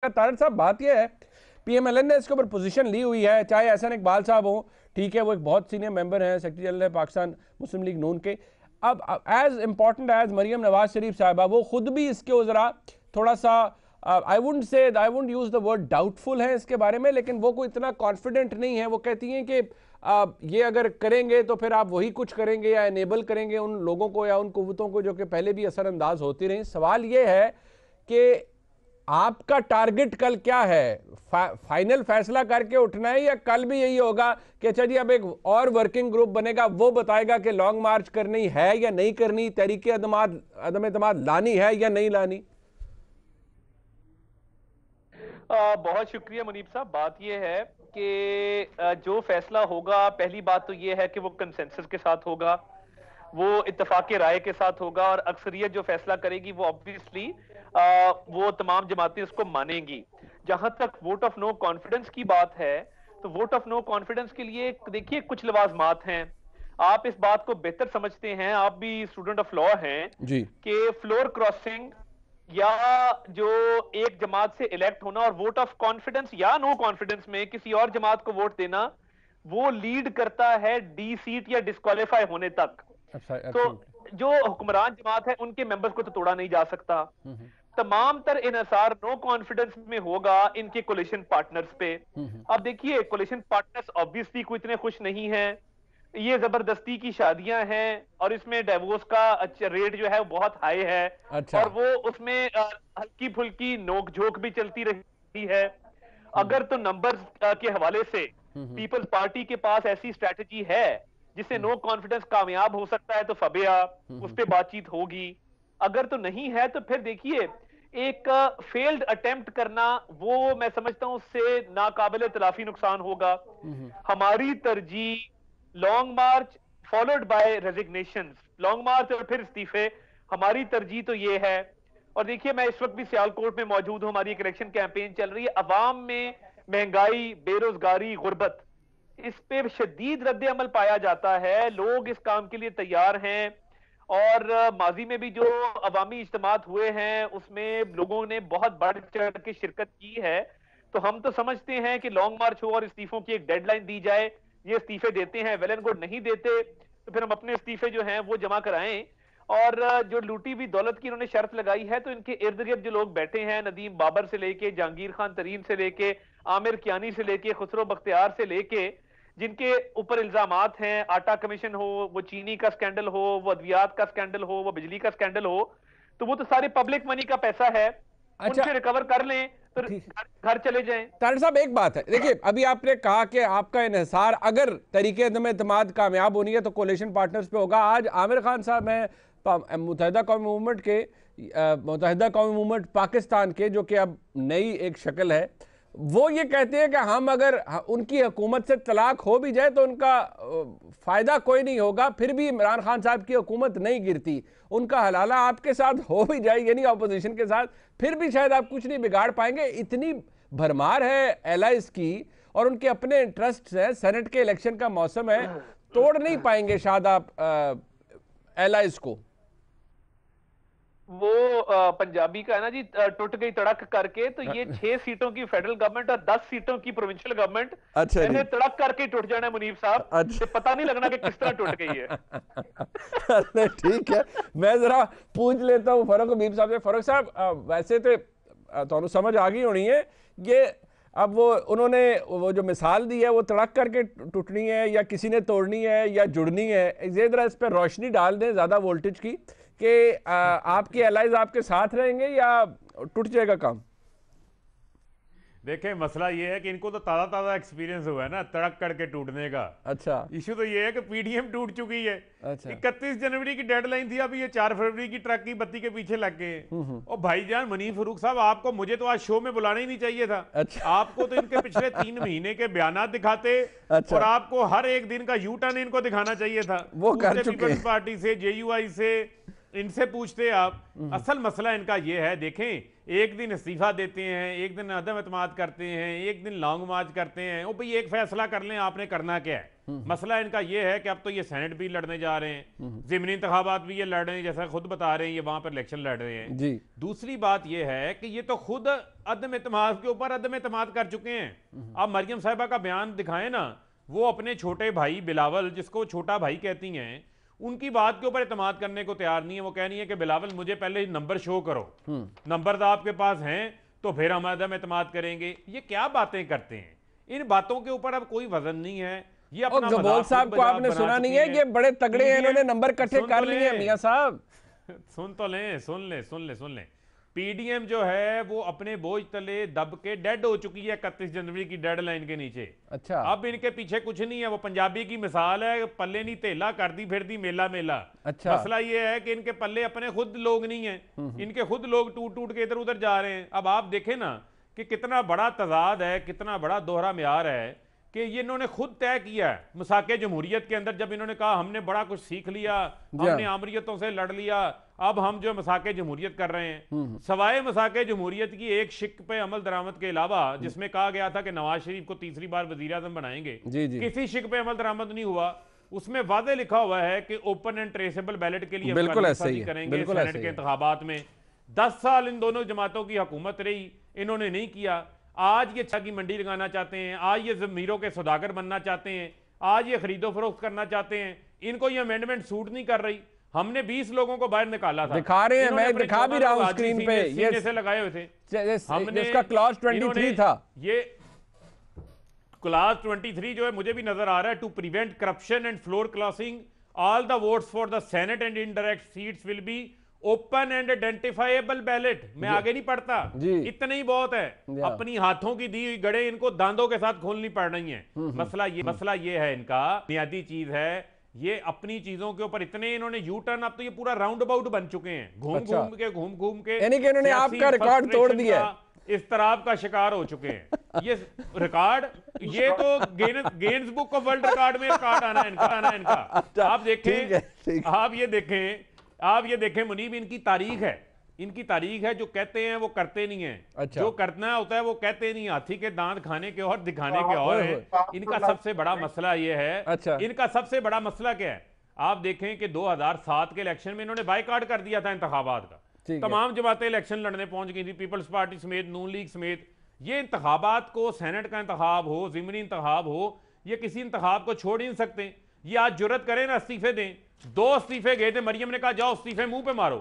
तारड़ साहब, बात यह है पीएमएलएन ने इसके ऊपर पोजीशन ली हुई है, चाहे एहसन इकबाल साहब हो, ठीक है, वो एक बहुत सीनियर मेंबर हैं, सेक्रेटरी जनरल है पाकिस्तान मुस्लिम लीग नून के। अब as important as Maryam Nawaz Sharif साहबा, वो खुद भी इसके ज़रा थोड़ा सा I would use the word doubtful है इसके बारे में, लेकिन वो कोई इतना कॉन्फिडेंट नहीं है। वो कहती हैं कि ये अगर करेंगे तो फिर आप वही कुछ करेंगे या एनेबल करेंगे उन लोगों को या उन कुव्वतों को जो कि पहले भी असरअंदाज होती रही। सवाल ये है कि आपका टारगेट कल क्या है? फाइनल फैसला करके उठना है या कल भी यही होगा कि अच्छा जी अब एक और वर्किंग ग्रुप बनेगा, वो बताएगा कि लॉन्ग मार्च करनी है या नहीं करनी, तहरीके अदम एतमाद लानी है या नहीं लानी? बहुत शुक्रिया मुनीब साहब। बात यह है कि जो फैसला होगा, पहली बात तो यह है कि वो कंसेंसस के साथ होगा, वो इत्तेफाक राय के साथ होगा, और अक्सरियत जो फैसला करेगी वो ऑब्वियसली वो तमाम जमातें उसको मानेंगी। जहां तक वोट ऑफ नो कॉन्फिडेंस की बात है, तो वोट ऑफ नो कॉन्फिडेंस के लिए देखिए कुछ लवाजमात हैं। आप इस बात को बेहतर समझते हैं, आप भी स्टूडेंट ऑफ लॉ हैं, जी, कि फ्लोर क्रॉसिंग या जो एक जमात से इलेक्ट होना और वोट ऑफ कॉन्फिडेंस या नो कॉन्फिडेंस में किसी और जमात को वोट देना, वो लीड करता है डी सीट या डिस्क्वालीफाई होने तक। तो जो हुक्मरान जमात है उनके मेंबर्स को तो तोड़ा नहीं जा सकता। तमाम तर इन्हिसार नो कॉन्फिडेंस में होगा इनके कोलिशन पार्टनर्स पे। अब देखिए, कोलिशन पार्टनर्स ऑब्वियसली कोई इतने खुश नहीं है, ये जबरदस्ती की शादियां हैं और इसमें डिवोर्स का रेट जो है वो बहुत हाई है। अच्छा। और वो उसमें हल्की फुल्की नोक झोंक भी चलती रहती है। अगर तो नंबर्स के हवाले से पीपल्स पार्टी के पास ऐसी स्ट्रेटजी है जिससे नो कॉन्फिडेंस कामयाब हो सकता है, तो फबिया उस पर बातचीत होगी। अगर तो नहीं है तो फिर देखिए, एक फेल्ड अटेम्प्ट करना, वो मैं समझता हूं उससे नाकाबिले तलाफी नुकसान होगा। हमारी तरजीह long march followed by resignation, long march और फिर इस्तीफे, हमारी तरजीह तो ये है। और देखिए, मैं इस वक्त भी सियालकोट में मौजूद हूं, हमारी एक इलेक्शन कैंपेन चल रही है। अवाम में महंगाई, बेरोजगारी, गुर्बत, इस पे शदीद रद्द अमल पाया जाता है। लोग इस काम के लिए तैयार हैं, और माजी में भी जो अवामी इज्तिमात हुए हैं उसमें लोगों ने बहुत बढ़ चढ़ के शिरकत की है। तो हम तो समझते हैं कि लॉन्ग मार्च हो और इस्तीफों की एक डेडलाइन दी जाए। ये इस्तीफे देते हैं, वेल एंड गुड, नहीं देते तो फिर हम अपने इस्तीफे जो हैं वो जमा कराएं। और जो लूटी हुई दौलत की इन्होंने शर्त लगाई है, तो इनके इर्द गिर्द जो लोग बैठे हैं, नदीम बाबर से लेके जहांगीर खान तरीन से लेके आमिर कियानी से लेके खुसरो बख्तियार से लेके, जिनके ऊपर इल्जामात हैं, आटा कमीशन हो, वो चीनी का स्कैंडल हो, वो अद्वियात का स्कैंडल हो, वो बिजली का स्कैंडल हो, तो वो तो सारे पब्लिक मनी का पैसा है। अच्छा, उनसे रिकवर कर लें तो घर चले जाएं। तारड़ साहब, एक बात है, देखिए अभी आपने कहा कि आपका इन्हिसार अगर तरीके अदम एतमाद कामयाब होनी है तो कोलिशन पार्टनर्स पे होगा। आज आमिर खान साहब हैं मुत्तहिदा कौमी मूवमेंट के, मुत्तहिदा कौमी मूवमेंट पाकिस्तान के, जो कि अब नई एक शक्ल है, वो ये कहते हैं कि हम अगर उनकी हुकूमत से तलाक हो भी जाए तो उनका फ़ायदा कोई नहीं होगा, फिर भी इमरान खान साहब की हुकूमत नहीं गिरती। उनका हलाला आपके साथ हो भी जाए, यानी अपोजिशन के साथ, फिर भी शायद आप कुछ नहीं बिगाड़ पाएंगे। इतनी भरमार है एलाइज की और उनके अपने इंटरेस्ट हैं, सेनेट के इलेक्शन का मौसम है, तोड़ नहीं पाएंगे शायद आप एलाइज को। वो पंजाबी का है ना जी, टूट गई तड़क करके। तो ये 6 सीटों की फेडरल गवर्नमेंट और 10 सीटों की प्रोविंशियल गवर्नमेंट, अच्छा जी, तड़क करके टूट जाना है मुनीब साहब। अच्छा, पता नहीं लगना कि किस तरह टूट गई है। अरे ठीक है, मैं जरा पूछ लेता हूँ फरूक हबीब साहब से। फरूक साहब, वैसे तो समझ आ गई होनी है ये, अब वो उन्होंने वो जो मिसाल दी है वो तड़क करके टूटनी है या किसी ने तोड़नी है या जुड़नी है, ये जरा इस पर रोशनी डाल दें ज़्यादा वोल्टेज की, कि आपके एलाइज आपके साथ रहेंगे या टूट जाएगा काम? देखें, मसला ये है कि इनको तो ताज़ा ताज़ा एक्सपीरियंस हुआ है ना तड़क करके टूटने का। अच्छा, इशू तो ये है कि पीडीएम टूट चुकी है। अच्छा, 31 जनवरी की डेडलाइन थी, अभी ये 4 फरवरी की ट्रक की बत्ती के पीछे लग गए। और भाईजान मनीफ फरूक साहब, आपको मुझे तो आज शो में बुलाना ही नहीं चाहिए था। अच्छा, आपको तो इनके पिछले 3 महीने के बयानात दिखाते, अच्छा, और आपको हर एक दिन का यू टर्न इनको दिखाना चाहिए था। वो कर चुके पीपल्स पार्टी से, जेयूआई से, इनसे पूछते आप। असल मसला इनका ये है, देखें, एक दिन इस्तीफा देते हैं, एक दिन अदम एतमाद करते हैं, एक दिन लॉन्ग मार्च करते हैं। ओ भाई, एक फैसला कर लें आपने करना क्या है। मसला इनका ये है कि अब तो ये सेनेट भी लड़ने जा रहे हैं, ज़िमनी इंतखाबात भी ये लड़ रहे हैं, जैसा खुद बता रहे हैं ये वहां पर इलेक्शन लड़ रहे हैं जी। दूसरी बात ये है कि ये तो खुद अदम एतमाद के ऊपर अदम एतमाद कर चुके हैं। आप मरियम साहिबा का बयान दिखाएं ना, वो अपने छोटे भाई बिलावल, जिसको छोटा भाई कहती हैं, उनकी बात के ऊपर एतमाद करने को तैयार नहीं है। वो कह रही है कि बिलावल मुझे पहले नंबर शो करो, नंबर आपके पास हैं तो फिर हम अदम एतमाद करेंगे। ये क्या बातें करते हैं, इन बातों के ऊपर अब कोई वजन नहीं है। ये अपना गबोल साहब को आपने सुना नहीं है कि बड़े तगड़े हैं, इन्होंने नंबर इकट्ठे कर लिए हैं मियां साहब। सुन तो लें, सुन लें। पीडीएम जो है वो अपने बोझ तले दब के डेड हो चुकी है 31 जनवरी की डेडलाइन के नीचे। अच्छा, अब इनके पीछे कुछ नहीं है। वो पंजाबी की मिसाल है, पल्ले नहीं तेला कर दी फिर दी मेला मेला। अच्छा, मसला ये है कि इनके पल्ले अपने खुद लोग नहीं है, इनके खुद लोग टूट टूट के इधर उधर जा रहे हैं। अब आप देखें ना कि कितना बड़ा तजाद है, कितना बड़ा दोहरा म्यार है कि ये इन्होंने खुद तय किया है मसाके जमहूरियत के अंदर, जब इन्होंने कहा हमने बड़ा कुछ सीख लिया, हमने आमरीतों से लड़ लिया, अब हम जो मसाके जमहूरियत कर रहे हैं, सवाए मसाके जमहूरियत की एक शिक पे अमल दरामद के अलावा, जिसमें कहा गया था कि नवाज शरीफ को तीसरी बार वजीर आजम बनाएंगे, किसी शिक पे अमल दरामद नहीं हुआ। उसमें वादे लिखा हुआ है कि ओपन एंड ट्रेसेबल बैलेट के लिए बिल्कुल ऐसे ही करेंगे सेनेट के इंतखाबात में। 10 साल इन दोनों जमातों की हुकूमत रही, इन्होंने नहीं किया। आज ये छा की मंडी लगाना चाहते हैं, आज ये जमीरों के सौदागर बनना चाहते हैं, आज ये खरीदो फरोख्त करना चाहते हैं। इनको ये अमेंडमेंट सूट नहीं कर रही। हमने 20 लोगों को बाहर निकाला था, दिखा रहे हैं, मैं दिखा भी रहा हूं स्क्रीन पे, ये से लगाए हुए थे हमने, इसका क्लॉज 23 था। ये क्लॉज 23 जो है मुझे भी नजर आ रहा है, to prevent corruption and floor crossing all the votes for the senate and indirect seats will be open and identifiable ballot. मैं आगे नहीं पढ़ता, इतना ही बहुत है। अपनी हाथों की दी हुई गड़े इनको दांतों के साथ खोलनी पड़ रही है। मसला ये है, इनका बुनियादी चीज है, ये अपनी चीजों के ऊपर इतने इन्होंने यू टर्न, अब तो ये पूरा राउंड अबाउट बन चुके हैं, घूम घूम के यानी कि इन्होंने आपका रिकॉर्ड तोड़ दिया, इस तरह का शिकार हो चुके हैं। ये रिकॉर्ड, ये तो Guinness book of world record में रिकॉर्ड आना इनका। आप ये देखें मुनीब, इनकी तारीख है, जो कहते हैं वो करते नहीं है। अच्छा। जो करना होता है वो कहते नहीं। हाथी के दांत खाने के और दिखाने के और है। इनका सबसे बड़ा मसला ये है। अच्छा। इनका सबसे बड़ा मसला क्या है, आप देखें कि 2007 के इलेक्शन में इन्होंने बायकॉट कर दिया था इंतखाबात का। तमाम जमातें इलेक्शन लड़ने पहुंच गई थी, पीपल्स पार्टी समेत, नून लीग समेत। ये इंतखाबात को, सेनेट का इंतखाब हो, ज़िमनी इंतखाब हो, ये किसी इंतखाब को छोड़ ही नहीं सकते। ये आज जुर्रत करें ना इस्तीफे दें। 2 इस्तीफे गए थे, मरियम ने कहा जाओ इस्तीफे मुंह पे मारो।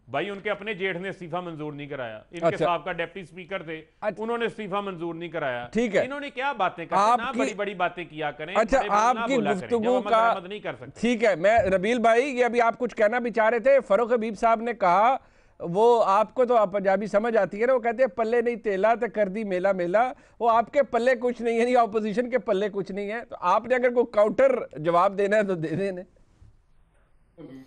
भाई उनके अपने जेठ ने इस्तीफा मंजूर नहीं कराया, इनके साहब का डिप्टी स्पीकर थे, उन्होंने इस्तीफा मंजूर नहीं कराया। ठीक है, इन्होंने क्या बातें करी, ना बड़ी बड़ी बातें किया करें। अच्छा, आपकी गुफ्तगू का नहीं कर सकते। ठीक है, मैं रबील भाई, ये अभी आप कुछ कहना भी चाह रहे थे। फरूख हबीब साहब ने कहा, वो आपको तो आप पंजाबी समझ आती है ना, वो कहते हैं पल्ले नहीं तेला तो कर दी मेला मेला। वो आपके पल्ले कुछ नहीं है, यानी ऑपोजिशन के पल्ले कुछ नहीं है। तो आपने अगर कोई काउंटर जवाब देना है तो दे देने।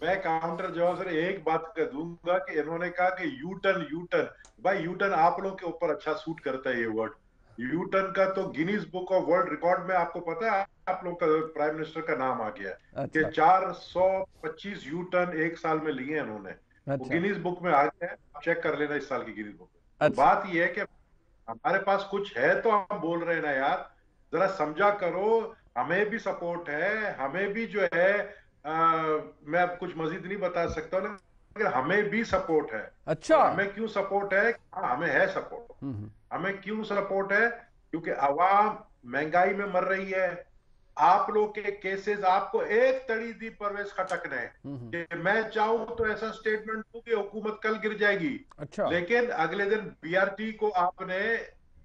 मैं काउंटर जवाब सर एक बात कर दूंगा कि इन्होंने कहा कि यू टर्न भाई, यू टर्न आप लोग के ऊपर अच्छा सूट करता है ये वर्ड। यू टर्न का तो Guinness book of world record में आपको पता है, आप लोग का प्राइम मिनिस्टर का नाम आ गया। अच्छा। कि 425 यू टर्न एक साल में लिए इन्होंने। अच्छा। वो गिनीज बुक में आ गया है, आप चेक कर लेना इस साल की गिनीज बुक में। अच्छा। तो बात ये है कि हमारे पास कुछ है तो हम बोल रहे हैं ना यार, जरा समझा करो। हमें भी सपोर्ट है, हमें भी जो है मैं अब कुछ मजीद नहीं बता सकता, लेकिन हमें भी सपोर्ट है। अच्छा। हमें क्यों सपोर्ट है? हमें है सपोर्ट। हमें क्यों सपोर्ट है? क्योंकि अवाम महंगाई में मर रही है। आप लोग के केसेस आपको एक तड़ी दी परवेज खटक ने कि मैं चाहूं तो ऐसा स्टेटमेंट दूं कि हुकूमत कल गिर जाएगी। अच्छा। लेकिन अगले दिन बीआरटी को आपने,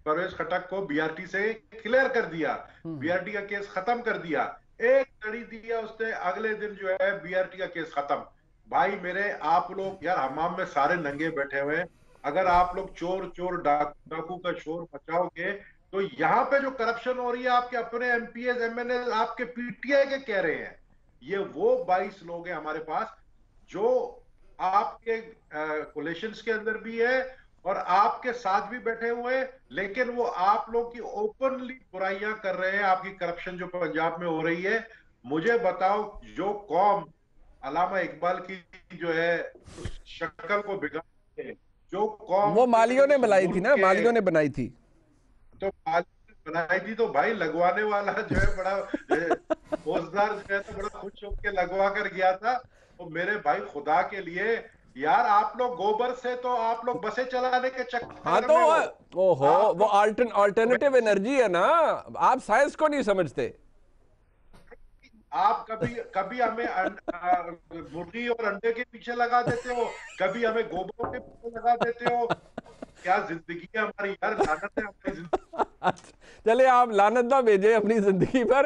परवेज खटक को बीआरटी से क्लियर कर दिया, बीआरटी का केस खत्म कर दिया। एक तड़ी दिया उसने, अगले दिन जो है बीआरटी का केस खत्म। भाई मेरे, आप लोग यार हमाम में सारे नंगे बैठे हुए, अगर आप लोग चोर डाकू का शोर मचाओगे तो यहाँ पे जो करप्शन हो रही है, आपके अपने एमपीएस एमएनए आपके पीटीआई के कह रहे हैं। ये वो 22 लोग हैं हमारे पास जो आपके कोलेशंस के अंदर भी है और आपके साथ भी बैठे हुए हैं, लेकिन वो आप लोग की ओपनली बुराइयां कर रहे हैं। आपकी करप्शन जो पंजाब में हो रही है, मुझे बताओ, जो कौम अल्लामा इकबाल की जो है उस शक्ल को बिगाड़ के जो कौम वो मालियों ने बनाई थी ना, मालियों ने बनाई थी। तो बनाई थी तो भाई लगवाने वाला जो है बड़ा फौजदार जो है तो बड़ा खुश होकर लगवा कर गया था। तो मेरे भाई खुदा के लिए यार, आप लोग गोबर से तो आप लोग बसें चलाने के हाँ चक्कर तो में हो। ओहो, आप वो अल्टरनेटिव एनर्जी है ना, आप साइंस को नहीं समझते। आप कभी कभी हमें मुर्गी और अंडे के पीछे लगा देते हो, कभी हमें गोबरों के पीछे लगा देते हो। क्या जिंदगी है हमारी यार, लानत है हमारी जिंदगी। चलिए, आप लानत ना भेजे अपनी जिंदगी पर।